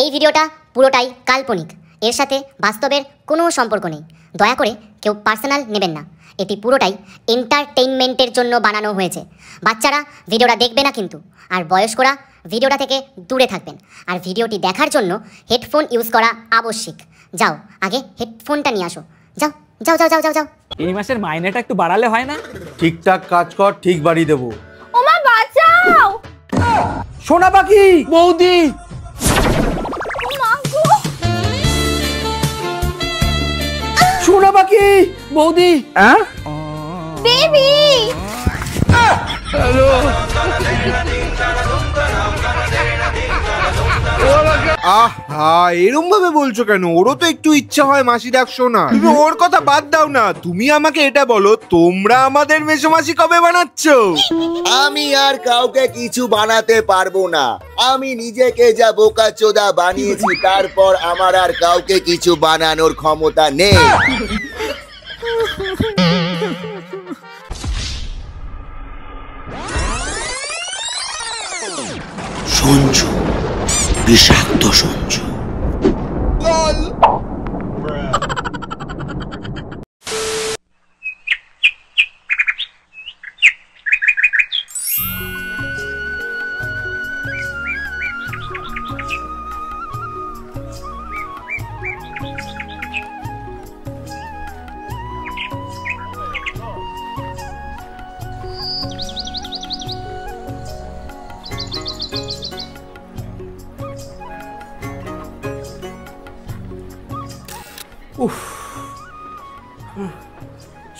এই ভিডিওটা পুরোটাই কাল্পনিক, এর সাথে বাস্তবের কোনো সম্পর্ক নেই। দয়া করে কেউ পার্সোনাল নেবেন না। এটি পুরোটাই এন্টারটেইনমেন্টের জন্য বানানো হয়েছে। বাচ্চারা ভিডিওটা দেখবে না কিন্তু, আর বয়স্করা ভিডিওটা থেকে দূরে থাকবেন। আর ভিডিওটি দেখার জন্য হেডফোন ইউজ করা আবশ্যিক। যাও, আগে হেডফোনটা নিয়ে আসো। যাও যাও যাও যাও যাও যাও। এই মাসের মাইনেটা একটু বাড়ালে হয় না? ঠিকঠাক কাজ কর, ঠিক বাড়ি দেবো। ওমা বাঁচাও! সোনা পাখি, বৌদি! সোনা পাখি, বৌদি! বেবি! হ্যালো! আহা, এরম ভাবে বলছো কেন? ওরও তো একটু ইচ্ছা হয় মাসি ডাকছো না। তুমি ওর কথা বাদ দাও না, তুমি আমাকে এটা বলো, তোমরা আমাদের মেসোমাসি কবে বানাচ্ছো? আমি আর কাউকে কিছু বানাতে পারবো না। আমি নিজেকে যা বোকাচোদা বানিয়েছি, তারপর আমার আর কাউকে কিছু বানানোর ক্ষমতা নেই। সঞ্জু, বিষাক্ত সঞ্জু।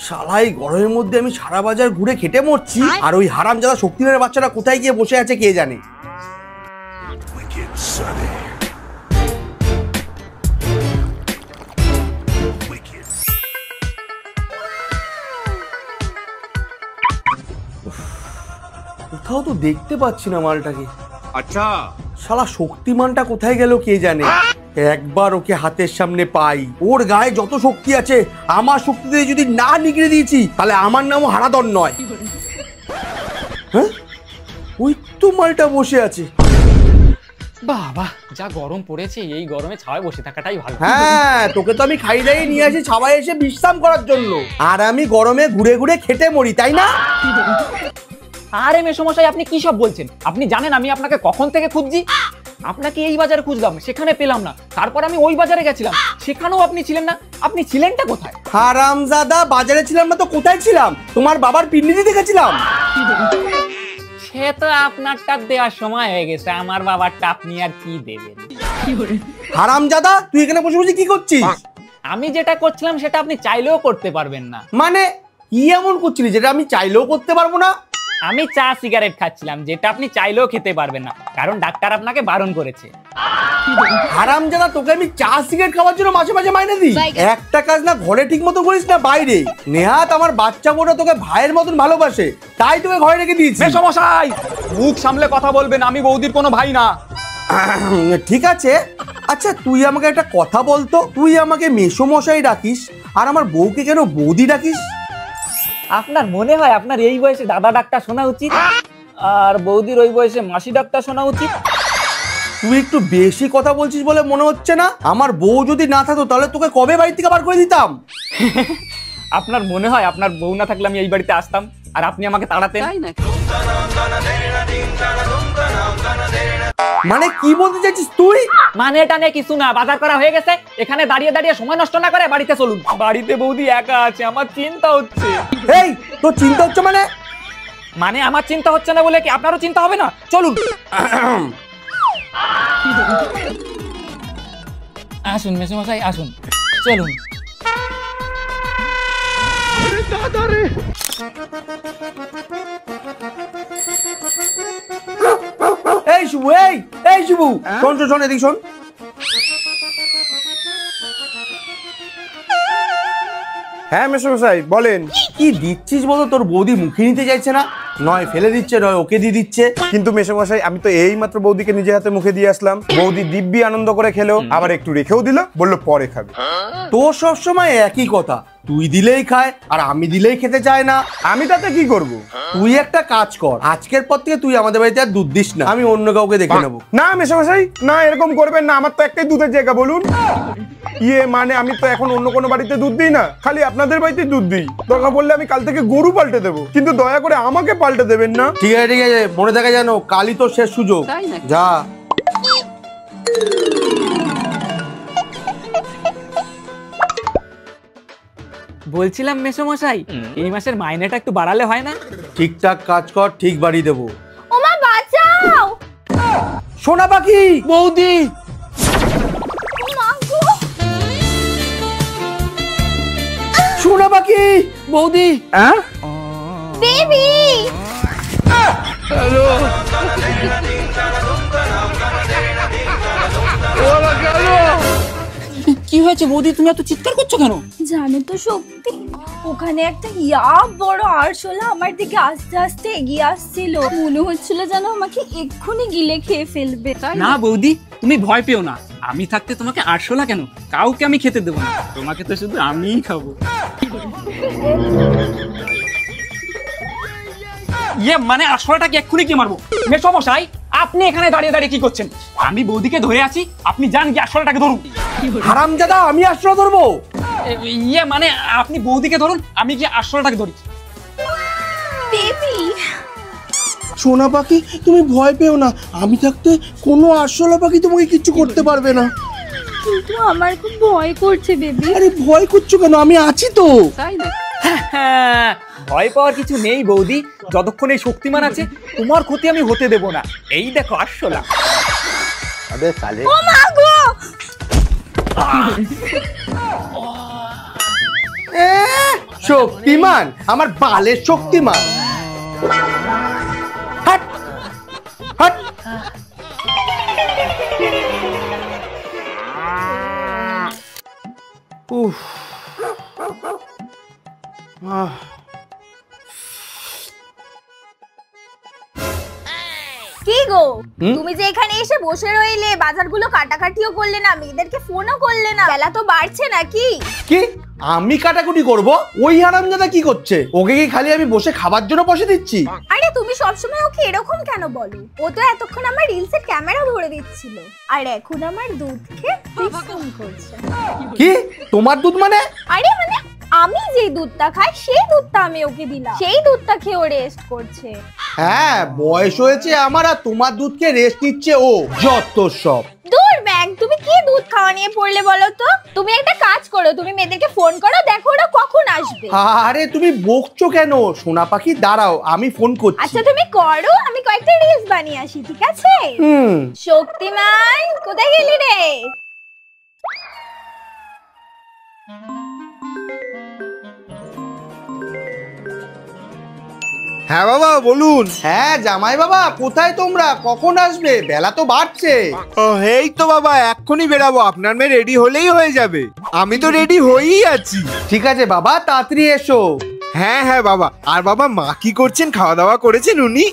শালাই গরমের মধ্যে আমি সারা বাজার ঘুরে খেটে মরছি, আর ওই হারামজাদা শক্তিধরের বাচ্চারা কোথায় গিয়ে বসে আছে কে জানে। কোথাও তো দেখতে পাচ্ছি না মালটাকে। আচ্ছা, শালা শক্তিমানটা কোথায় গেল কে জানে। একবার ওকে হাতের সামনে পাই, ওর গায়ে যত শক্তি আছে আমার শক্তি দিয়ে যদি না নিগড়ে দিয়েছি, তাহলে আমার নামও হারাধন নয়। হ্যাঁ, ওই তো মালটা বসে আছে। বাবা, যা গরম পড়েছে, এই গরমে ছাওয়ায় বসে থাকাটাই ভালো। হ্যাঁ, তোকে তো আমি খাই দাইয়ে নিয়ে আসি ছাওয়ায় এসে বিশ্রাম করার জন্য, আর আমি গরমে ঘুরে ঘুরে খেটে মরি, তাই না? আরে মেসোমশাই, আপনি কি সব বলছেন? আপনি জানেন আমি আপনাকে কখন থেকে খুঁজছি? আপনাকে এই বাজারে খুঁজলাম, সেখানে পেলাম না। তারপর আমি ওই বাজারে গেছিলাম, সেখানেও আপনি ছিলেন না। আপনি ছিলেনটা কোথায়? হারামজাদা, বাজারে ছিলাম না তো কোথায় ছিলাম? তোমার বাবার পিন্ডিতে দেখেছিলাম। সে তো আপনারটা দেওয়ার সময় হয়ে গেছে, আমার বাবারটা আপনি আর কি দেবেন? হারামজাদা, তুই এখানে বসে বসে কি করছিস? আমি যেটা করছিলাম সেটা আপনি চাইলেও করতে পারবেন না। মানে কি এমন করছিলি যেটা আমি চাইলেও করতে পারবো না? আমি চা সিগারেট খাচ্ছিলাম, যেটা আপনি চাইলেও খেতে পারবেন না, কারণ ডাক্তার আপনাকে বারণ করেছে। হারামজাদা, তোকে আমি চা সিগারেট খাওয়ার জন্য মাঝে মাঝে মাইনে দিই? একটা কাজ না ঘরে ঠিক মতো করিস না বাইরে। নেহাত আমার বাচ্চা বোটা তোকে ভাইয়ের মতন ভালোবাসে, তাই তোকে ঘরে রেখে দিয়েছি। মেসোমশাই, মুখ সামলে কথা বলবেন, আমি বৌদির কোনো ভাই না। ঠিক আছে, আচ্ছা তুই আমাকে একটা কথা বলতো, তুই আমাকে মেসোমশাই ডাকিস আর আমার বউকে কেন বৌদি ডাকিস? আপনার মনে হয় আপনার এই বয়সে দাদা ডাক্তার শোনা উচিত, আর বৌদির ওই বয়সে মাসি ডাক্তার শোনা উচিত? তুই একটু বেশি কথা বলছিস বলে মনে হচ্ছে না? আমার বউ যদি না থাকতো তাহলে তোকে কবে বাড়ি থেকে বার করে দিতাম। আপনার মনে হয় আপনার বউ না থাকলে আমি এই বাড়িতে আসতাম আর আপনি আমাকে তাড়াতেন? মানে কি বলতে চাইছিস তুই? মানে এটা নিয়ে কিছু না, বাজার করা হয়ে গেছে, এখানে দাঁড়িয়ে দাঁড়িয়ে সময় নষ্ট না করে বাড়িতে চলুন। বাড়িতে বৌদি একা আছে, আমার চিন্তা হচ্ছে। এই, তোর চিন্তা হচ্ছে মানে? মানে আমার চিন্তা হচ্ছে না বলে কি আপনারও চিন্তা হবে না? চলুন। আসুন মেসোমশাই, আসুন, চলুন। এই শুভু, এই শুভু, শোন শোন শোন, এদিকে শোন। হ্যাঁ মেসোমশাই বলেন। কি দিচ্ছিস বলো? তোর বৌদি মুখে নিতে চাইছে না, নয় ফেলে দিচ্ছে নয় ওকে দিয়ে দিচ্ছে। কিন্তু মেসোমশাই, আমি তো এই মাত্র বৌদিকে নিজে হাতে মুখে দিয়ে আসলাম। বৌদি দিব্যি আনন্দ করে খেলো, আবার একটু রেখেও দিল, বললো পরে খাবে। তোর সবসময় একই কথা, তুই দিলেই খায় আর আমি দিলেই খেতে চায় না। আমি তাতে কি করব? তুই একটা কাজ কর, আজকের পর থেকে তুই আমাদের বাড়িতে আর দুধ দিস না, আমি অন্য কাউকে দেখে নেবো। না মেশামশাই, না এরকম করবেন না, আমার তো একটাই দুধের জায়গা, বলুন। মানে আমি তো এখন অন্য কোনো বাড়িতে দুধ দিই না, খালি আপনাদের বাড়িতে দুধ দিই। দরকার পড়লে আমি কাল থেকে গরু পাল্টে দেবো, কিন্তু দয়া করে আমাকে পাল্টে দেবেন না। ঠিক আছে, মনে থাকে জানো, কালই তো শেষ সুযোগ। যা। বলছিলাম মেসোমশাই, এই মাসের মাইনেটা একটু বাড়ালে হয় না? ঠিকঠাক কাজ কর, ঠিক বাড়ি দেবো। ওমা বাঁচাও! সোনা পাখি, বৌদি! মা গো! সোনা পাখি, বৌদি! বেবি! কি হয়েছে বৌদি, তুমি এত চিৎকার করছো কেন? জানো তো শক্তি, ওখানে একটা বড় আরশোলা আমার দিকে আস্তে আস্তে এগিয়ে আসছিল। মনে হচ্ছিল যেন আমাকে এক্ষুনি গিলে খেয়ে ফেলবে। না বৌদি, তুমি ভয় পেও না, আমি থাকতে তোমাকে আরশোলা কেন, কাউকে আমি খেতে দেবো না, তোমাকে তো শুধু আমিই খাবো। মানে আরশোলাটাকে এক্ষুনি কি মারবো? মেসোমশাই, আপনি এখানে দাঁড়িয়ে দাঁড়িয়ে কি করছেন? আমি বৌদিকে ধরে আছি, আপনি যান গিয়ে আরশোলাটাকে ধরুন। হারামজাদা, আমি আরশোলা ধরবো? মানে আপনি বৌদিকে ধরুন, আমি গিয়ে আরশোলাটাকে ধরি। বেবি! সোনা পাখি, তুমি ভয় পেও না, আমি থাকতে কোনো আরশোলা পাখি তোমাকে কিচ্ছু করতে পারবে না। কিন্তু আমার খুব ভয় করছে বেবি। আরে ভয় করছো কেন, আমি আছি তো। হ্যাঁ, ভয় পাওয়ার কিছু নেই বৌদি, যতক্ষণ এই শক্তিমান আছে তোমার ক্ষতি আমি হতে দেব না। এই দেখো আরশোলা। ও মা গো! শক্তিমান, আমার বালের শক্তিমান। হাট হাট। উফ। কি গো, তুমি যে এখানে এসে বসে রইলে, বাজারগুলো কাটাকাটিও করলে না, মেয়েদেরকে ফোনও করলে না, বেলা তো বাড়ছে নাকি? কি আমি কাটাকুটি করব? ওই হারামজাদা কি করছে? ওকে কি খালি আমি বসে খাবার জন্য বসে দিচ্ছি? আরে তুমি সবসময় ওকে এরকম কেন বলো? ও তো এতক্ষণ আমার রিলসের ক্যামেরা ধরে দিচ্ছিল, আর এখন আমার দুধ খেয়ে ফোন করছে। কি তোমার দুধ মানে? আরে মানে আমি যে দুধটা খাই সেই দুধটা আমি ওকে দিলাম, সেই দুধটা খেয়ে ও রেস্ট করছে। হ্যাঁ, বয়স হয়েছে আমার, আর তোমার দুধকে রেস্ট নিচ্ছে ও। যত সব। দূর ব্যাং, তুমি কি দুধ খাওয়া নিয়ে পড়লে বলো তো? তুমি একটা কাজ করো, তুমি মেয়েদেরকে ফোন করো, দেখো ওরা কখন আসবে। আরে তুমি বকছো কেন? সোনা পাখি দাঁড়াও, আমি ফোন করছি। আচ্ছা তুমি করো, আমি কয়েকটা রিলস বানিয়ে আসি, ঠিক আছে? শক্তিমান, কোথায় গেলি রে? হ্যাঁ বাবা বলুন। হ্যাঁ জামাই বাবা, কোথায় তোমরা? কখন আসবে? বেলা তো বাড়ছে। এই তো বাবা এক্ষুনি বেরাবো, আপনার মেয়ে রেডি হলেই হয়ে যাবে। আমি তো রেডি হয়েই আছি। ঠিক আছে বাবা, তাড়াতাড়ি এসো। হ্যাঁ হ্যাঁ বাবা। আর বাবা মা কি করছেন, খাওয়া দাওয়া করেছেন উনি?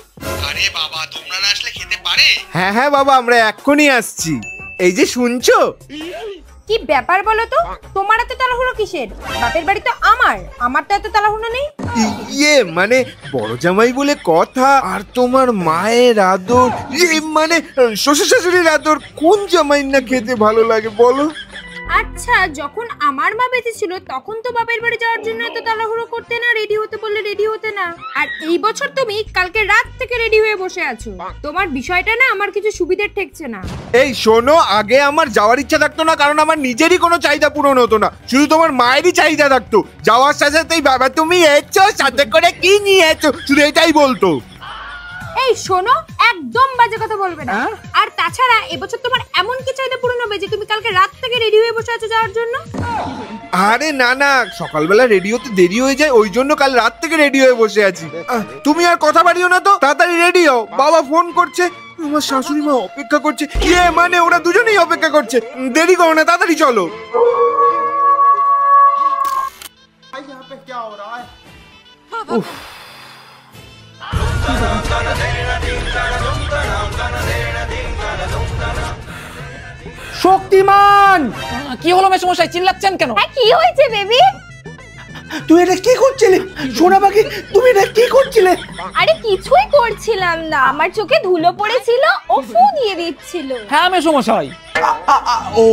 আরে বাবা, তোমরা না আসলে খেতে পারে? হ্যাঁ হ্যাঁ বাবা, আমরা এক্ষুনি আসছি। এই যে শুনছো? কি ব্যাপার বলো তো, তোমার এত তাড়াহুড়ো কিসের? বাপের বাড়ি তো আমার তো এত তাড়াহুড়ো নেই। মানে বড় জামাই বলে কথা, আর তোমার মায়ের আদর, মানে শ্বশুর শাশুড়ির আদর, কোন জামাই না খেতে ভালো লাগে বলো? আচ্ছা, যখন আমার মা বেঁচে ছিল তখন তো বাপের বাড়ি যাওয়ার জন্য এত তাড়াহুড়ো করতে না, রেডি হতে বললে রেডি হতে না। আর এই বছর তুমি কালকে রাত থেকে রেডি হয়ে বসে আছো, তোমার বিষয়টা না আমার কিছু সুবিধার ঠেকছে না। এই শোনো, আগে আমার যাওয়ার ইচ্ছা থাকতো না, কারণ আমার নিজেরই কোনো চাহিদা পূরণ হতো না, শুধু তোমার মায়েরই চাহিদা থাকতো। যাওয়ার সাথে সাথেই বাবা তুমি এসছো, সাথে করে কি নিয়ে এসছো, শুধু এটাই বলতো। এই শোনো, একদম বাজে কথা বলবে না। আর তাছাড়া এবছর তোমার এমন কি চাহিদা পূরণ হবে যে তুমি কালকে রাত থেকে রেডি হয়ে বসে আছো যাওয়ার জন্য? আরে না না, সকালবেলা রেডি হতে দেরি হয়ে যায়, ওই জন্য কাল রাত থেকে রেডি হয়ে বসে আছি। তুমি আর কথা বাড়িও না তো, তাড়াতাড়ি রেডি হও, বাবা ফোন করছে, আমার শাশুড়ি মা অপেক্ষা করছে। মানে ওরা দুজনেই অপেক্ষা করছে, দেরি করো না, তাড়াতাড়ি চলো। উফ। শক্তিমান! কি হলো মেসোমশাই, চিল্লাচ্ছেন কেন? কি হয়েছে বেবি? তুই এটা কি করছিলে সোনা পাখি? তুমি এটা কি করছিলে? আরে কিছুই করছিলাম না, আমার চোখে ধুলো পড়েছিল, ও ফু দিয়ে দিচ্ছিল। হ্যাঁ মেসোমশাই। ও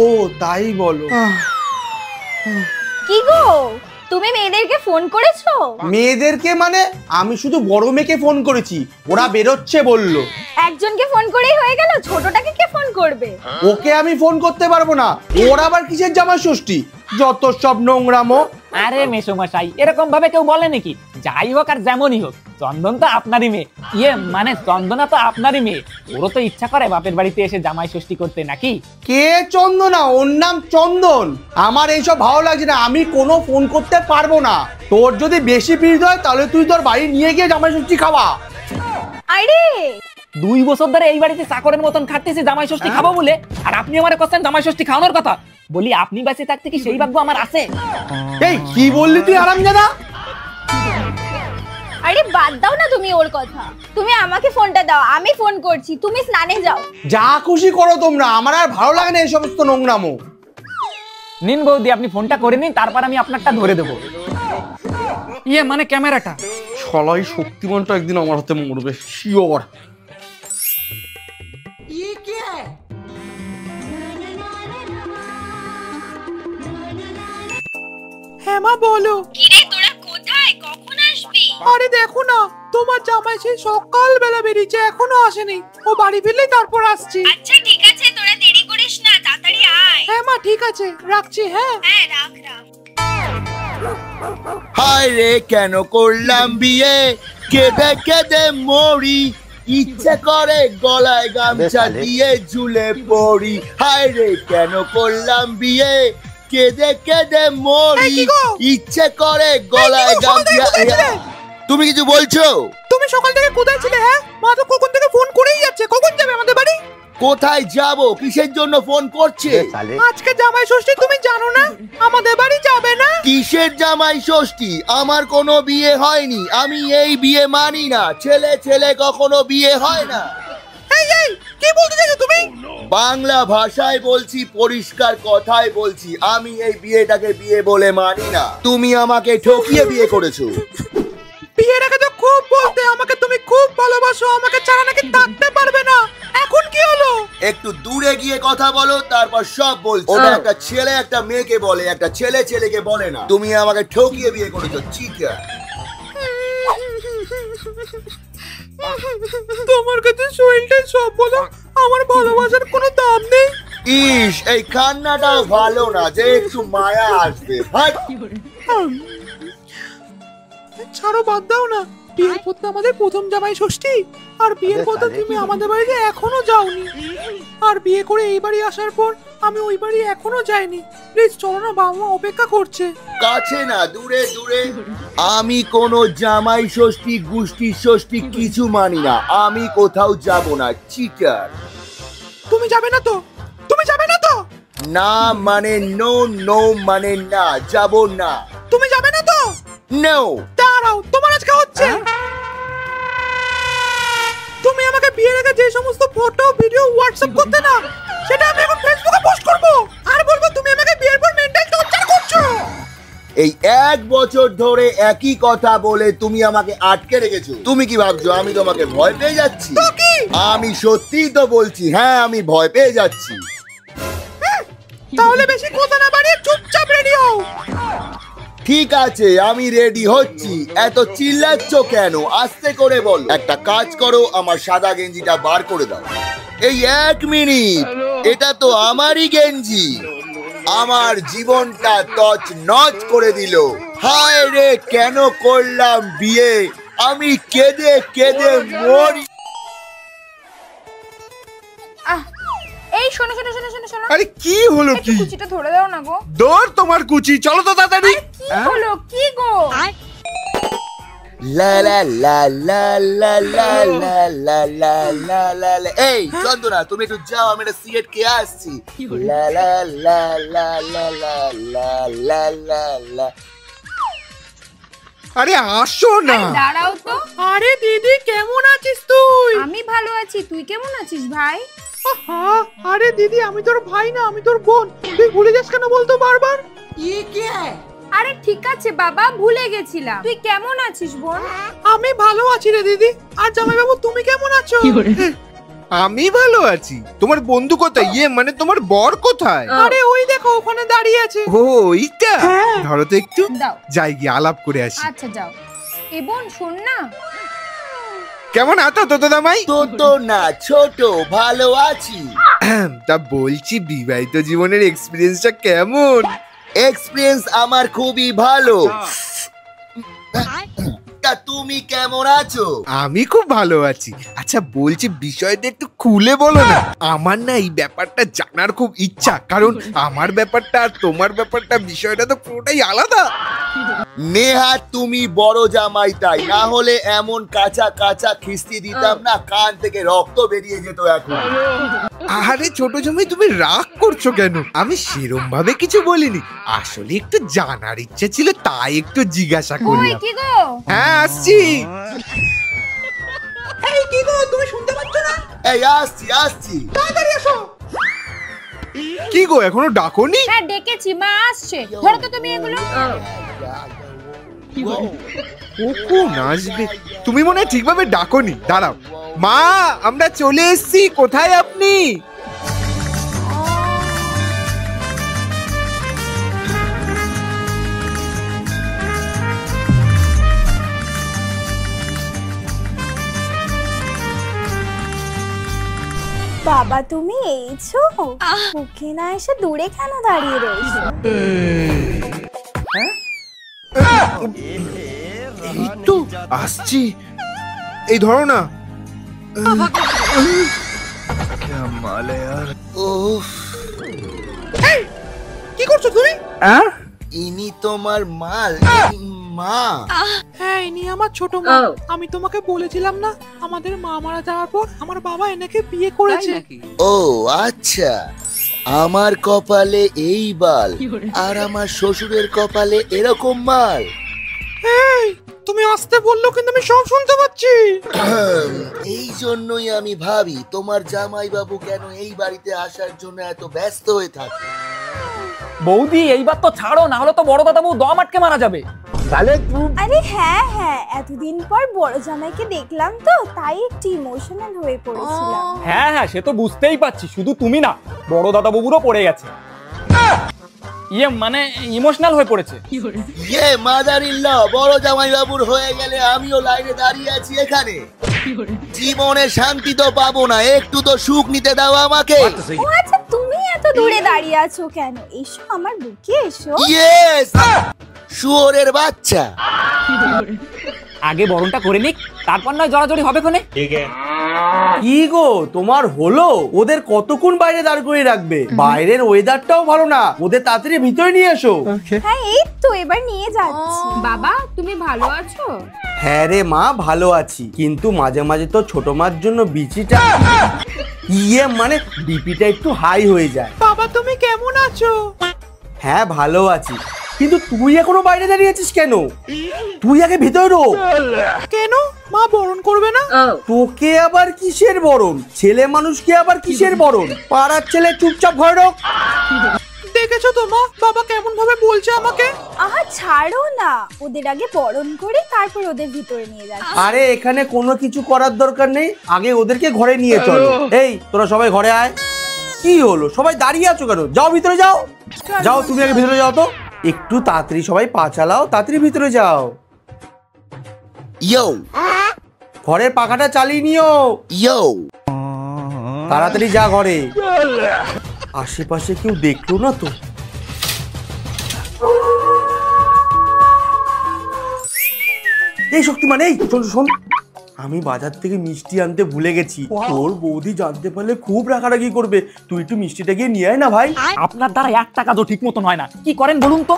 তাই বলো। কি গো, তুমি মেয়েদেরকে ফোন করেছো? মেয়েদেরকে মানে? আমি শুধু বড় মেয়েকে ফোন করেছি, ওরা বেরোচ্ছে বললো। একজনকে ফোন করেই হয়ে গেল, ছোটটাকে কে ফোন করবে? ওকে আমি ফোন করতে পারবো না, ওর আবার কিসের জামাই ষষ্ঠী, যত সব নোংরামো। আরে মেসোমশাই, এরকম ভাবে কেউ বলে নাকি? যাই হোক আর যেমনই হোক, চন্দন তো আপনারই মেয়ে, মানে চন্দনা তো আপনারই মেয়ে। ওরও তো ইচ্ছা করে বাপের বাড়িতে এসে জামাই ষষ্ঠী করতে, নাকি? কে চন্দনা? ওর নাম চন্দন। আমার এইসব ভালো লাগছে না, আমি কোনো ফোন করতে পারবো না। তোর যদি বেশি পিড় হয় তাহলে তুই তোর বাড়ি নিয়ে গিয়ে জামাই ষষ্ঠী খাওয়া। আরে 2 বছর ধরে এই বাড়িতে চাকরের মতন খাটতেছি জামাই ষষ্ঠী খাবো বলে, আর আপনি আমার কোশ্চেন জামাই ষষ্ঠী খাওয়ানোর কথা? বলি আপনি বেঁচে থাকতে কি সেই ভাগ্য আমার আছে? এই কি বললি তুই আরামজাদা? আরে বাদ দাও না তুমি ওর কথা, তুমি আমাকে ফোনটা দাও, আমি ফোন করছি, তুমি স্নানে যাও। যা খুশি করো তোমরা, আমার আর ভালো লাগে না এই সমস্ত নোংরামো। নিন বৌদি, আপনি ফোনটা করে নিন, তারপর আমি আপনারটা ধরে দেবো। মানে ক্যামেরাটা। শালাই শক্তিমানটা একদিন আমার হাতে মরবে শিওর। হ্যাঁ মা বলো। কিরে তোরা কোথায়, কখন আসবি? আরে দেখো না, তোমার জামাই সেই সকালবেলা বেরিয়েছে, এখনো আসেনি। ও বাড়ি ফিরলেই তারপর আসছি। আচ্ছা ঠিক আছে, তোরা দেরি করিস না, তাড়াতাড়ি আয়। হ্যাঁ মা ঠিক আছে, রাখছি। হ্যাঁ হ্যাঁ রাখ রাখ। হায় রে কেন করলাম বিয়ে, কেঁদে কেঁদে মরি, ইচ্ছে করে গলায় গামছা দিয়ে ঝুলে পড়ি। হায় রে কেন করলাম বিয়ে, কেঁদে কেঁদে মরি, ইচ্ছে করে গলায় গামছা। তুমি কিছু বলছো? তুমি সকাল থেকে কোথায় ছিলে? হ্যাঁ মা তো কখন থেকে ফোন করেই যাচ্ছে, কখন যাবে আমাদের বাড়ি? কোথায় যাব, কিসের জন্য ফোন করছে? আজকে জামাই ষষ্ঠী, তুমি জানো না? আমাদের বাড়ি যাবে না? কিসের জামাই ষষ্ঠী? আমার কোনো বিয়ে হয়নি, আমি এই বিয়ে মানি না। ছেলে ছেলে কখনো বিয়ে হয় না। এই কি বলতে চাইছো তুমি? বাংলা ভাষায় বলছি, পরিষ্কার কথায় বলছি, আমি এই বিয়েটাকে বিয়ে বলে মানি না। তুমি আমাকে ঠকিয়ে বিয়ে করেছো। বিয়ের আগে তো খুব বলতে আমাকে তুমি খুব ভালোবাসো, আমাকে ছাড়া নাকি থাকতে পারবে না। এখন কি হলো? একটু দূরে গিয়ে কথা বলো, তারপর সব বলছো। ওটা একটা ছেলে একটা মেয়েকে বলে, একটা ছেলে ছেলেকে বলে না। তুমি আমাকে ঠকিয়ে বিয়ে করেছো, ঠিক আছে? তোমার কাছে শরীরটাই সব বলো, আমার ভালোবাসার কোনো দাম নেই। ইস, এই কান্নাটাও ভালো না যে একটু মায়া আসবে। হাট! ছাড়ো, বাদ দাও না। বিয়ের পর তো আমাদের প্রথম জামাই ষষ্ঠী, আর বিয়ের পর তুমি আমাদের বাড়িতে এখনো যাওনি। আর বিয়ে করে এই বাড়ি আসার পর আমি ওই বাড়ি এখনো যাইনি। প্লিজ চলো না, বাবা মা অপেক্ষা করছে। কাছে না, দূরে দূরে। আমি কোনো জামাই ষষ্ঠী গোষ্ঠী ষষ্ঠী কিছু মানি না, আমি কোথাও যাব না, চিটার। তুমি যাবে না তো? তুমি যাবে না তো? না মানে নো, নো মানে না, যাব না। তুমি যাবে না তো? নো। দাঁড়াও, তোমার আজকে হচ্ছে। তুমি আমাকে বিয়ের আগে যে সমস্ত ফটো ভিডিও হোয়াটসঅ্যাপ করতে না, সেটা আমি এখন ফেসবুকে পোস্ট করব, আর বলবো তুমি আমাকে বিয়ের পর মেন্টাল টর্চার করছো। এই 1 বছর ধরে একই কথা বলে তুমি আমাকে আটকে রেখেছো। তুমি কি ভাবছো আমি তোমাকে ভয় পেয়ে যাচ্ছি? আমি সত্যিই তো বলছি, হ্যাঁ আমি ভয় পেয়ে যাচ্ছি। তাহলে বেশি কথা না বাড়িয়ে চুপচাপ রেডি হও। ঠিক আছে, আমি রেডি হচ্ছি। এত চিল্লাচ্ছ কেন? আস্তে করে বল। একটা কাজ করো, আমার সাদা গেঞ্জিটা বার করে দাও। এই 1 মিনিট, এটা তো আমারই গেঞ্জি। আমার জীবনটা তছ নচ করে দিল। হায় রে কেন করলাম বিয়ে, আমি কেঁদে কেঁদে মরি। এই শোনো শোনো শোনো শোনো শোনো, আরে কি হলো? কি কুচিটা ধরে দাও না গো। দৌড় তোমার কুচি, চলো তো তাড়াতাড়ি। কি হলো? কি গো? লা লা লা লা লা লা লা লা লা লা লা লা। এই চন্দনা, তুমি একটু যাও, আমি একটা সিগারেট খেয়ে আসছি। লা লা লা লা লা লা লা লা লা লা। আরে আসো না। দাঁড়াও তো। আরে দিদি, কেমন আছিস তুই? আমি ভালো আছি, তুই কেমন আছিস ভাই? আরে দিদি, আমি তোর ভাই না, আমি তোর বোন। তুই ভুলে যাস কেন বলতো বারবার? আরে ঠিক আছে বাবা, ভুলে গেছিলাম। তুই কেমন আছিস বোন? আমি ভালো আছি রে দিদি। আর জামাইবাবু তুমি কেমন আছো? আমি ভালো আছি। তোমার বন্ধু কোথায়? মানে তোমার বর কোথায়? আরে ওই দেখো ওখানে দাঁড়িয়ে আছে। ও ওইটা, ধরো তো একটু, দাও। যাই গিয়ে আলাপ করে আসি। আচ্ছা যাও। এ বোন শোন না। কেমন আছো তোতো জামাই? তো না ছোট, ভালো আছি। তা বলছি বিবাহিত জীবনের এক্সপিরিয়েন্সটা কেমন? এক্সপিরিয়েন্স আমার খুবই ভালো। তা তুমি কেমন আছো? আমি খুব ভালো আছি। আচ্ছা বলছি, বিষয়টা একটু খুলে বলো না। আমার না এই ব্যাপারটা জানার খুব ইচ্ছা, কারণ আমার ব্যাপারটা আর তোমার ব্যাপারটা, বিষয়টা তো পুরোটাই আলাদা। নেহা তুমি বড় জামাই, তাই না হলে এমন কাঁচা কাঁচা খিস্তি দিতাম না, কান থেকে রক্ত বেরিয়ে যেত এখন। আরে ছোট জামাই, তুমি রাগ করছো কেন? আমি সেরম ভাবে কিছু বলিনি, আসলে একটু জানার ইচ্ছা ছিল, তাই একটু জিজ্ঞাসা ওই করলাম। কি গো? হ্যাঁ আসছি। এই কি গো, তুমি শুনতে পাচ্ছ না? এই আসছি আসছি। তাড়াতাড়ি এসো। কি গো, এখনো ডাকোনি? হ্যাঁ ডেকেছি, মা আসছে। ধরো তো তুমি এগুলো। ও কোন আসবে? তুমি মনে হয় ঠিকভাবে ডাকোনি। দাঁড়াও মা, আমরা চলে এসেছি। কোথায় আপনি? বাবা তুমি এইছো? ওকে না এসে দূরে কেন দাঁড়িয়ে রয়েছো? এই তো আসছি, এই ধরো না। উফ, কি করছো তুমি? ইনি তোমার মাল মা? হ্যাঁ ইনি আমার ছোট মা। আমি তোমাকে বলেছিলাম না, আমাদের মা মারা যাওয়ার পর আমার বাবা এনেকে বিয়ে করেছে। ও আচ্ছা, আমার কপালে এই বাল আর আমার শ্বশুরের কপালে এরকম মাল। এই তুমি আসতে বললো কিন্তু আমি সব শুনতে পাচ্ছি। এই জন্যই আমি ভাবি তোমার জামাইবাবু কেন এই বাড়িতে আসার জন্য এত ব্যস্ত হয়ে থাকে। বৌদি এইবার তো ছাড়ো, না হলে তো বড় দাদা বউ দম আটকে মারা যাবে। আরে হ্যাঁ হ্যাঁ, এতদিন পর বড় জামাইকে দেখলাম তো, তাই একটু ইমোশনাল হয়ে পড়েছিলাম। হ্যাঁ হ্যাঁ, সে তো বুঝতেই পারছি। শুধু তুমি না, বড় দাদা বাবুরও পড়ে গেছে। মানে ইমোশনাল হয়ে পড়েছে। ইয়ে মাদার ইন ল, বড় জামাইবাবুর হয়ে গেলে আমিও লাইনে দাঁড়িয়ে আছি এখানে। জীবনে শান্তি তো পাবো না, একটু তো সুখ নিতে দাও আমাকে। ও আচ্ছা, তুমি এত দূরে দাঁড়িয়ে আছো কেন? এসো আমার বুকে এসো। ইয়েস, শুয়োরের বাচ্চা। আগে বরণটা করে নিক, তারপর নয় জড়াজড়ি হবে কোনে। কি গো তোমার হলো? ওদের কতক্ষণ বাইরে দাঁড় করে রাখবে? বাইরের ওয়েদারটাও ভালো না, ওদের তাড়াতাড়ি ভিতরে নিয়ে এসো। হ্যাঁ এই তো এবার নিয়ে যাচ্ছি। বাবা তুমি ভালো আছো? হ্যাঁ রে মা, ভালো আছি, কিন্তু মাঝে মাঝে তো ছোট মার জন্য বিচিটা মানে বিপিটা একটু হাই হয়ে যায়। বাবা তুমি কেমন আছো? হ্যাঁ ভালো আছি, কিন্তু তুই এখনো বাইরে দাঁড়িয়ে আছিস কেন? তুই আগে ভিতরে ঢো। কেন মা বরণ করবে না? তোকে আবার কিসের বরণ? ছেলে মানুষকে আবার কিসের বরণ? পাড়ার ছেলে চুপচাপ ঘরে ঢোক। দেখেছো তো মা, বাবা কেমন ভাবে বলছে আমাকে। আহা ছাড়ো না, ওদের আগে বরণ করে তারপর ওদের ভিতরে নিয়ে যাচ্ছি। আরে এখানে কোনো কিছু করার দরকার নেই, আগে ওদেরকে ঘরে নিয়ে চলো। এই তোরা সবাই ঘরে আয়। কি হলো, সবাই দাঁড়িয়ে আছো কেন? যাও ভিতরে যাও। যাও তুমি আগে ভিতরে যাও তো, একটু তাড়াতাড়ি সবাই পা চালাও, তাড়াতাড়ি ভিতরে যাও। ইয়ো ঘরের পাখাটা চালিয়ে নিও। ইয়ো, তাড়াতাড়ি যা ঘরে। আশেপাশে কেউ দেখলো না তো? এই শক্তিমান, এই শোন শোন, আমি বাজার থেকে মিষ্টি আনতে ভুলে গেছি। তোর বৌদি জানতে পারলে খুব রাগারাগি করবে, তুই একটু মিষ্টিটা গিয়ে নিয়ে আয় না ভাই। আপনার দ্বারা একটা কাজও ঠিক মতন হয় না, কি করেন বলুন তো?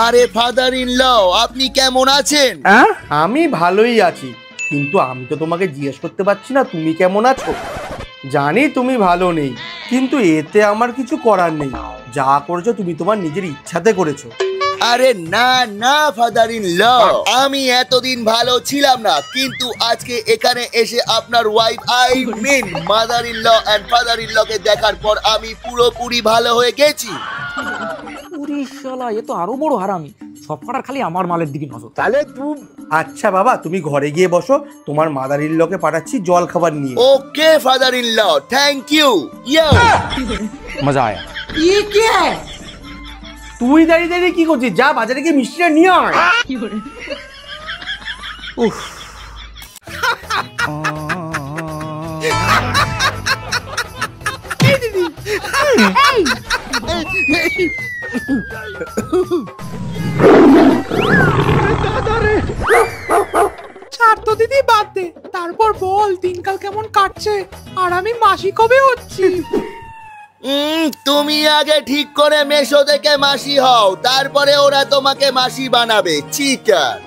আরে ফাদার ইন ল, আপনি কেমন আছেন? আমি ভালোই আছি, কিন্তু আমি তো তোমাকে জিজ্ঞেস করতে পারছি না তুমি কেমন আছো। জানি তুমি ভালো নেই, কিন্তু এতে আমার কিছু করার নেই। যা করেছো তুমি তোমার নিজের ইচ্ছাতে করেছো। আরে না না ফাদার ইন ল, আমি এতদিন ভালো ছিলাম না, কিন্তু আজকে এখানে এসে আপনার wife I mean mother in law and father in law কে দেখার পর আমি পুরোপুরি ভালো হয়ে গেছি। ওরে শালা, এ তো আরো বড় হারামি। সব কটার খালি আমার মালের দিকে নজর। তাহলে আচ্ছা বাবা, তুমি ঘরে গিয়ে বসো, তোমার মাদার ইন লকে পাঠাচ্ছি জল খাবার নিয়ে। Okay father in law, thank you. মজা আয়া। তুই দাঁড়িয়ে দাঁড়িয়ে কি করছিস? যা বাজারে গিয়ে মিষ্টিটা নিয়ে আয়। উফ, ছাড় তো দিদি, বাদ দে। তারপর বল দিনকাল কেমন কাটছে, আর আমি মাসি কবে হচ্ছি? তুমি আগে ঠিক করে মেশো থেকে মাসি হও, তারপরে ওরা তোমাকে মাসি বানাবে। চিটার।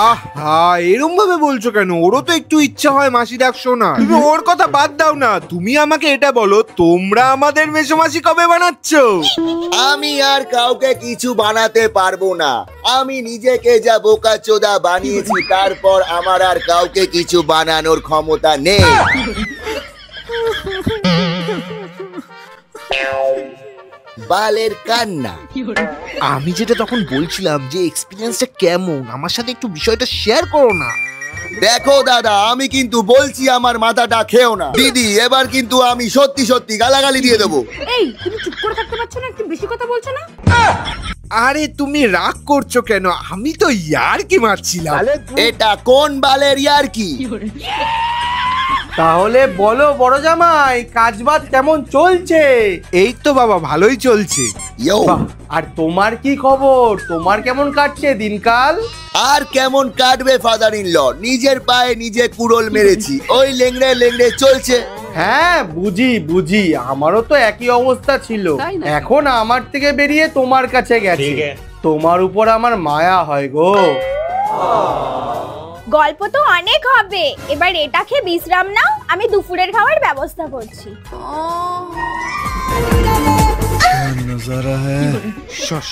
আহা, এরম ভাবে বলছো কেন? ওরও তো একটু ইচ্ছা হয় মাসি ডাকছো না। তুমি ওর কথা বাদ দাও না, তুমি আমাকে এটা বলো, তোমরা আমাদের মেসোমাসি কবে বানাচ্ছ? আমি আর কাউকে কিছু বানাতে পারবো না। আমি নিজেকে যা বোকাচোদা বানিয়েছি, তারপর আমার আর কাউকে কিছু বানানোর ক্ষমতা নেই। বালের কান্না। আমি যেটা তখন বলছিলাম যে এক্সপিরিয়েন্সটা কেমন, আমার সাথে একটু বিষয়টা শেয়ার করো না। দেখো দাদা, আমি কিন্তু বলছি আমার মাথাটা খেও না। দিদি, এবার কিন্তু আমি সত্যি সত্যি গালাগালি দিয়ে দেবো। এই, তুমি চুপ করে থাকতে পারছো না? একটু বেশি কথা বলছো না? আরে তুমি রাগ করছো কেন? আমি তো ইয়ার্কি মারছিলাম। এটা কোন বালের ইয়ার্কি? তাহলে বলো বড় জামাই, কাজবাজ কেমন চলছে? এই তো বাবা, ভালোই চলছে। বাহ, আর তোমার কি খবর? তোমার কেমন কাটছে দিনকাল? আর কেমন কাটবে ফাদার ইন ল, নিজের পায়ে নিজে কুড়োল মেরেছি, ওই লেংড়ে লেংড়ে চলছে। হ্যাঁ বুঝি বুঝি, আমারও তো একই অবস্থা ছিল। এখন আমার থেকে বেরিয়ে তোমার কাছে গেছে। তোমার উপর আমার মায়া হয় গো। গল্প তো অনেক হবে, এবার এটা খেয়ে বিশ্রাম নাও, আমি দুপুরের খাবার ব্যবস্থা করছি।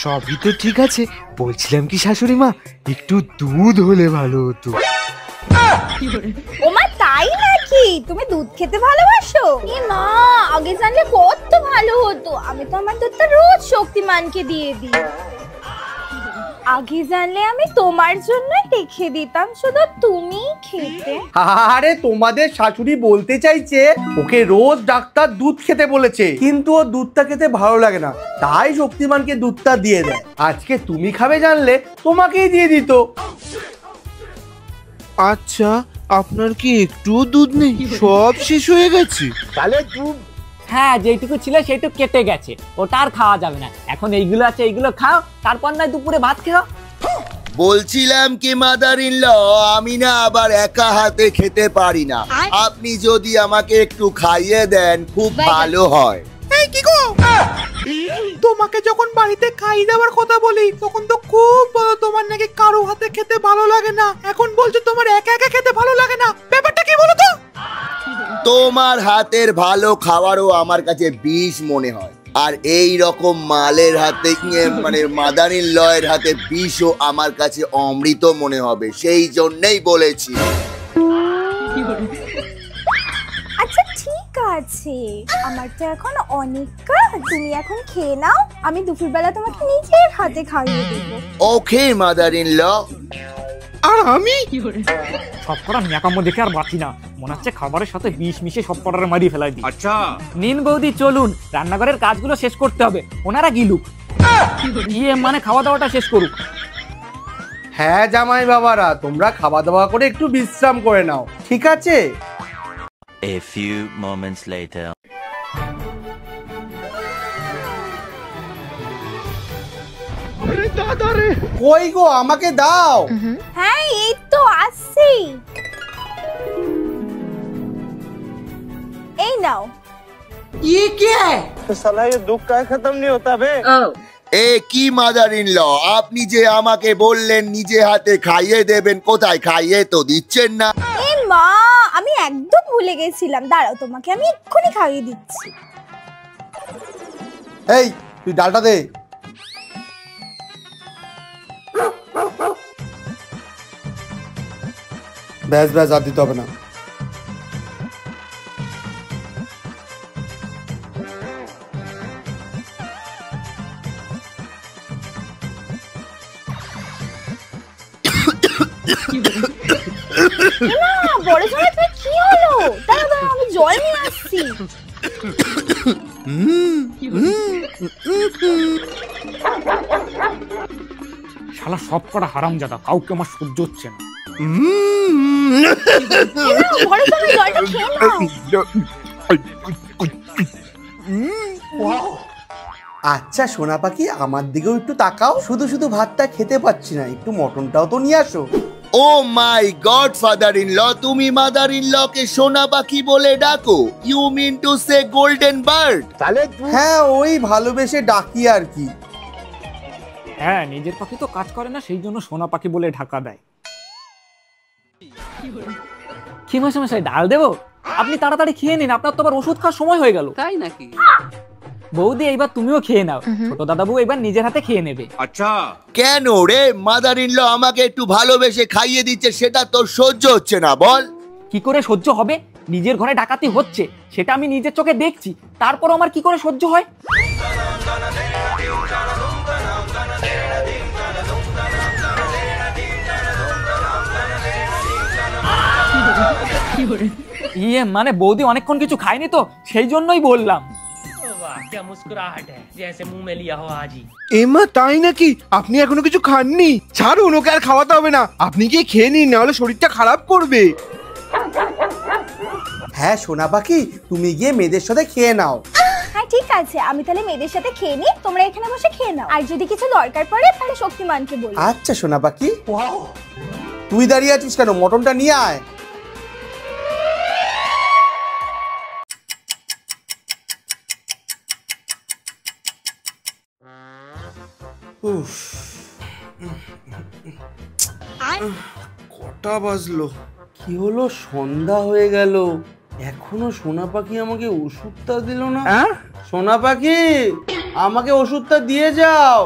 সবই তো ঠিক আছে, বলছিলাম কি শাশুড়ি মা, একটু দুধ হলে ভালো হতো। ওমা, তাই নাকি? তুমি দুধ খেতে ভালোবাসো? এ মা, আগে জানলে কত ভালো হতো। আমি তো আমার দুধটা রোজ শক্তিমানকে দিয়ে দিই। আগে জানলে আমি তোমার জন্য রেখে দিতাম, শুধু তুমি খেতে। আরে তোমাদের শাশুড়ি বলতে চাইছে ওকে রোজ ডাক্তার দুধ খেতে বলেছে, কিন্তু ও দুধটা খেতে ভালো লাগে না, তাই শক্তিমানকে দুধটা দিয়ে দেয়। আজকে তুমি খাবে জানলে তোমাকেই দিয়ে দিত। আচ্ছা, আপনার কি একটুও দুধ নেই? সব শেষ হয়ে গেছে? তাহলে তুই হ্যাঁ, যেটুকু ছিল সেইটুকু কেটে গেছে, ওটা আর খাওয়া যাবে না। এখন এইগুলো আছে, এইগুলো খাও, তারপর না দুপুরে ভাত খেও। বলছিলাম কি মাদার ইন ল, আমি না আবার একা হাতে খেতে পারি না। আপনি যদি আমাকে একটু খাইয়ে দেন খুব ভালো হয়। এই কি গো, তোমাকে যখন বাড়িতে খাইয়ে দেওয়ার কথা বলি তখন তো খুব বলো তোমার নাকি কারো হাতে খেতে ভালো লাগে না। এখন বলছো তোমার একা একা খেতে ভালো লাগে না, ব্যাপারটা কি বলো তো? তোমার হাতের ভালো খাবারও আমার কাছে বিষ মনে হয়, আর এই রকম মালের হাতে মানে মাদার ইন ল এর হাতে বিষও আমার কাছে অমৃত মনে হবে, সেই জন্যই বলেছি। আচ্ছা ঠিক আছে, আমার তো এখন অনেক কাজ, তুমি এখন খেয়ে নাও, আমি দুপুরবেলা তোমাকে নিজের হাতে খাইয়ে দেবো। ওকে মাদার ইন ল। আর আমি সব কটা ন্যাকাম্য দেখে আর বাঁচি না, মনে হচ্ছে খাবারের সাথে বিষ মিশে সব কটারে মারিয়ে ফেলাই দিই। আচ্ছা নিন বৌদি, চলুন রান্নাঘরের কাজগুলো শেষ করতে হবে, ওনারা গিলুক, গিয়ে মানে খাওয়া দাওয়াটা শেষ করুক। হ্যাঁ জামাই বাবারা, তোমরা খাওয়া দাওয়া করে একটু বিশ্রাম করে নাও, ঠিক আছে? A few moments later. কই গো, আমাকে দাও। হ্যাঁ এই তো আসছি, এই নাও। এ কি মাদার ইন ল, আপনি যে আমাকে বললেন নিজে হাতে খাইয়ে দেবেন, কোথায় খাইয়ে তো দিচ্ছেন না? এ মা, আমি একদম ভুলে গেছিলাম, দাঁড়াও তোমাকে আমি এক্ষুনি খাইয়ে দিচ্ছি। এই তুই ডালটা দে। ব্যাস ব্যাস, আর দিতে হবে না। এমা, বড় জামাই তুমি কি হলো? দাঁড়াও দাঁড়াও, আমি জল নিয়ে আসছি। শালা সব করা হারামজাদা, কাউকে আমার সহ্য হচ্ছে না। এমা, বড় জামাই জলটা খেয়ে নাও। আচ্ছা সোনা পাখি, আমার দিকেও একটু তাকাও। শুধু শুধু ভাতটা খেতে পাচ্ছি না, একটু মটনটাও তো নিয়ে আসো। Oh my god father in law, তুমি মাদার ইন ল কে সোনা পাখি বলে ডাকো? You mean to say golden bird? হ্যাঁ, ওই ভালোবেসে ডাকি আর কি। হ্যাঁ, নিজের পাখি তো কাজ করে না, সেই জন্য সোনা পাখি বলে ঢাকা দেয়। কি মশাই, ডাল দেবো? আপনি তাড়াতাড়ি খেয়ে নিন, আপনার তো আবার ওষুধ খাওয়ার সময় হয়ে গেল। তাই নাকি? বৌদি, এইবার তুমিও খেয়ে নাও। ছোট দাদাবু এবার নিজের হাতে খেয়ে নেবে। আচ্ছা। কেন রে, মাদার ইন ল আমাকে একটু ভালোবেসে খাইয়ে দিচ্ছে, সেটা তোর সহ্য হচ্ছে না বল? কি করে সহ্য হবে? নিজের ঘরে ডাকাতি হচ্ছে, সেটা আমি নিজের চোখে দেখছি, তারপর আমার কি করে সহ্য হয়? ইয়ে মানে বৌদি অনেকক্ষণ কিছু খায়নি তো, সেই জন্যই বললাম। এমা, তাই নাকি? আপনি এখনো কিছু খাননি? ছাড়ুন, ওকে আর খাওয়াতে হবে না, আপনি গিয়ে খেয়ে নিন, নাহলে শরীরটা খারাপ করবে। হ্যাঁ সোনা পাখি, তুমি গিয়ে মেয়েদের সাথে খেয়ে নাও। হ্যাঁ ঠিক আছে, আমি তাহলে মেয়েদের সাথে খেয়ে নিই, তোমরা এখানে বসে খেয়ে নাও। আর যদি কিছু দরকার পড়ে তাহলে শক্তিমানকে বল। আচ্ছা সোনা পাখি। তুই দাঁড়িয়ে আছিস কেন? মটনটা নিয়ে আয়। কটা বাজলো? কি হলো, সন্ধ্যা হয়ে গেল, এখনো সোনা পাখি আমাকে ওষুধটা দিল না। সোনা পাখি, আমাকে ওষুধটা দিয়ে যাও।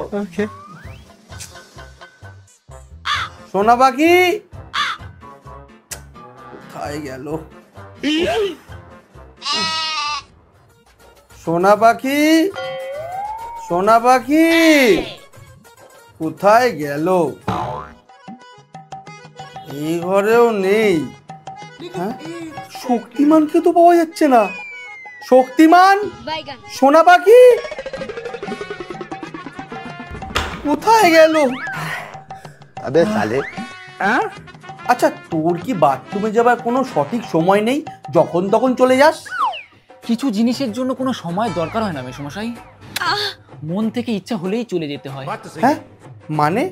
সোনা পাখি কোথায় গেল? সোনা পাখি, সোনা পাখি কোথায় গেল? এই ঘরেও নেই। হ্যাঁ, শক্তিমানকে তো পাওয়া যাচ্ছে না। শক্তিমান, সোনা পাখি কোথায় গেল? আবে সালে। আচ্ছা, তোর কি বাথরুমে যাবার কোনো সঠিক সময় নেই, যখন তখন চলে যাস? কিছু জিনিসের জন্য কোনো সময় দরকার হয় না মেশমশাই, মন থেকে ইচ্ছা হলেই চলে যেতে হয়। হ্যাঁ মানে?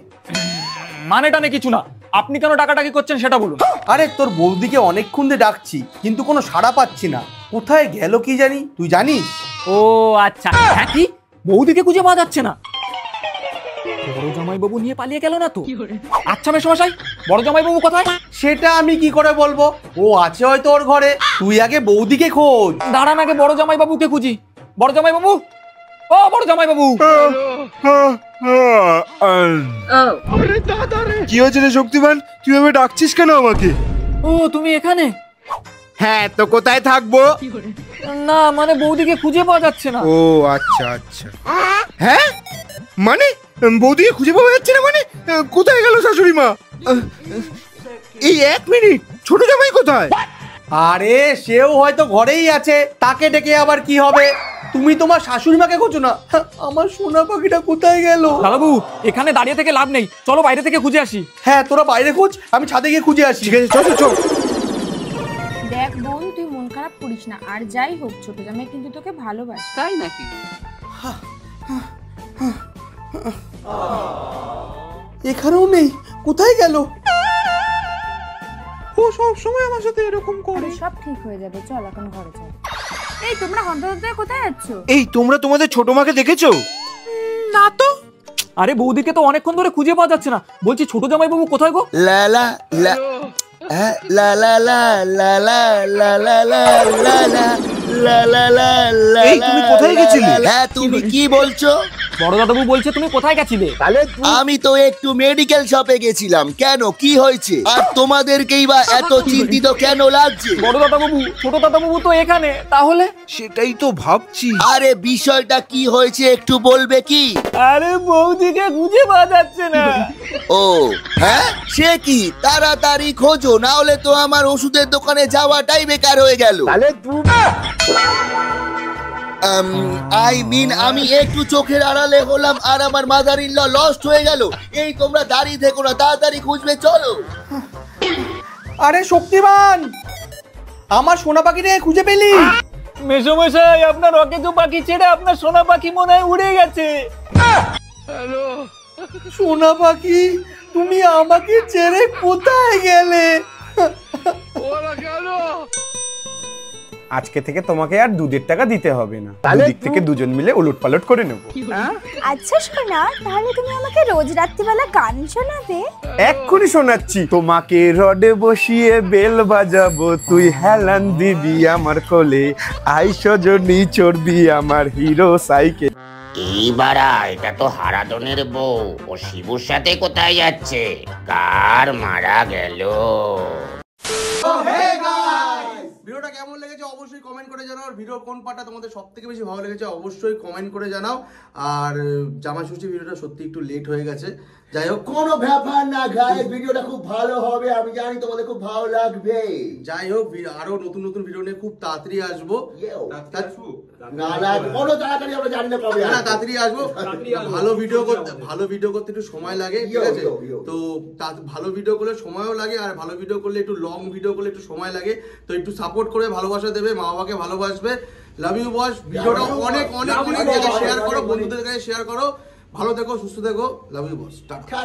মানে টানে কিছু না, আপনি কেন ডাকাডাকি করছেন সেটা বলুন। আরে তোর বৌদিকে অনেকক্ষণ ধরে ডাকছি, কিন্তু কোনো সাড়া পাচ্ছি না, কোথায় গেল কি জানি, তুই জানিস? ও আচ্ছা, হ্যাঁ কি বৌদিকে খুঁজে পাওয়া যাচ্ছে না? বড় জামাইবাবু নিয়ে পালিয়ে গেল না তো? আচ্ছা মেশমশাই, বড় জামাইবাবু কোথায়? সেটা আমি কি করে বলবো, ও আছে হয়তো ওর ঘরে। তুই আগে বৌদিকে খোঁজ। দাঁড়ান, আগে বড় জামাইবাবুকে খুঁজি। বড় জামাইবাবু, ও বড় জামাইবাবু। কি হয়েছে রে শক্তিমান, তুই এভাবে ডাকছিস কেন আমাকে? ও তুমি এখানে? হ্যাঁ, তো কোথায় থাকবো? না মানে বৌদিকে খুঁজে পাওয়া যাচ্ছে না। ও আচ্ছা আচ্ছা। হ্যাঁ মানে বৌদিকে খুঁজে পাওয়া যাচ্ছে না মানে? কোথায় গেল শাশুড়ি মা? এই এক মিনিট, ছোট জামাই কোথায়? আরে সেও হয়তো ঘরেই আছে, তাকে ডেকে আবার কি হবে? তুমি তোমার শাশুড়ি মাকে খোঁজো না। আমার সোনা পাখিটা কোথায় গেল? দাদাবু, এখানে দাঁড়িয়ে থেকে লাভ নেই, চলো বাইরে থেকে খুঁজে আসি। হ্যাঁ, তোরা বাইরে খোঁজ, আমি ছাদে গিয়ে খুঁজে আসি। ঠিক আছে, চল চল। দেখ বোন, তুই মন খারাপ করিস না, আর যাই হোক ছোট জামাই কিন্তু তোকে ভালোবাসে। তাই নাকি? এখানেও নেই, কোথায় গেল? ও সব সময় আমার সাথে এরকম করে। সব ঠিক হয়ে যাবে, চল এখন ঘরে চল। এই তোমরা হন্তদন্তে কোথায় যাচ্ছ? এই তোমরা তোমাদের ছোট মাকে দেখেছো? না তো। আরে বৌদিকে তো অনেকক্ষণ ধরে খুঁজে পাওয়া যাচ্ছে না, বলছি ছোট জামাইবাবু কোথায় গো? লা লা লা লা লা লা লা লা লা লা লা লা লা লা লা লা। এই তুমি কোথায় গেছিলে? হ্যাঁ, তুমি কি বলছো? বড় দাদাবু বলছে তুমি কোথায় গেছিলে? আমি তো একটু মেডিকেল শপে গেছিলাম। কেন, কি হয়েছে? আর তোমাদেরকেই বা এত চিন্তিত কেন লাগছে? বড় দাদাবু, ছোট দাদাবু তো এখানে, তাহলে? সেটাই তো ভাবছি। আরে বিষয়টা কি হয়েছে একটু বলবে কি? আরে বৌদিকে খুঁজে পাওয়া যাচ্ছে না। ও হ্যাঁ, সে কি? তাড়াতাড়ি খোঁজো, না হলে তো আমার ওষুধের দোকানে যাওয়াটাই বেকার হয়ে গেল। আমি একটু চোখের আড়ালে হলাম আর আমার মাদার ইন ল লস্ট হয়ে গেল। এই তোমরা দাঁড়িয়ে থেকো না, তাড়াতাড়ি খুঁজবে চলো। আরে শক্তিমান, আমার সোনা পাখিটা খুঁজে পেলি? মেসোমশাই, আপনার অকেজো পাখি ছেড়ে আপনার সোনা পাখি মনে হয় উড়ে গেছে। সোনা পাখি, তুমি আমাকে ছেড়ে কোথায় গেলে? আজকে থেকে তোমাকে আর দুধের টাকা দিতে হবে না, দুদিক থেকে দুজন মিলে উলট পালট করে নেব। আচ্ছা সোনা, তাহলে তুমি আমাকে রোজ রাত্রিবেলা গান শোনাবে? এক্ষুনি শোনাচ্ছি। তোমাকে রডে বসিয়ে বেল বাজাবো, তুই হেলান দিবি আমার কোলে, আইসো জনি চড়বি আমার হিরো সাইকেল। এইবারা, এটা তো হারাধনের বউ, ও শিবুর সাথে কোথায় যাচ্ছে? কার মারা গেল? ভিডিওটা কেমন লেগেছে অবশ্যই কমেন্ট করে জানাও। আর ভিডিওর কোন পার্টটা তোমাদের সবথেকে বেশি ভালো লেগেছে অবশ্যই কমেন্ট করে জানাও। আর জামা ষষ্ঠী ভিডিওটা সত্যি একটু লেট হয়ে গেছে, যাই হোক কোনো ব্যাপার না গাইস, ভিডিওটা খুব ভালো হবে, আমি জানি তোমাদের খুব ভালো লাগবে। যাই হোক, আরো নতুন নতুন ভিডিও নিয়ে খুব তাড়াতাড়ি আসবো। না না, কোনো তাড়াতাড়ি আমরা জানি না কবে না, তাড়াতাড়ি আসবো। ভালো ভিডিও করতে একটু সময় লাগে, ঠিক আছে? তো ভালো ভিডিও করলে সময়ও লাগে, আর ভালো ভিডিও করলে একটু লং ভিডিও করলে একটু সময় লাগে। তো একটু সাপোর্ট করে ভালোবাসা দেবে, মা বাবাকে ভালোবাসবে। Love you boss. ভিডিওটা অনেক অনেক অনেক জায়গায় শেয়ার করো, বন্ধুদের কাছে শেয়ার করো। ভালো থেকো, সুস্থ থেকো। Love you boss. টাটা।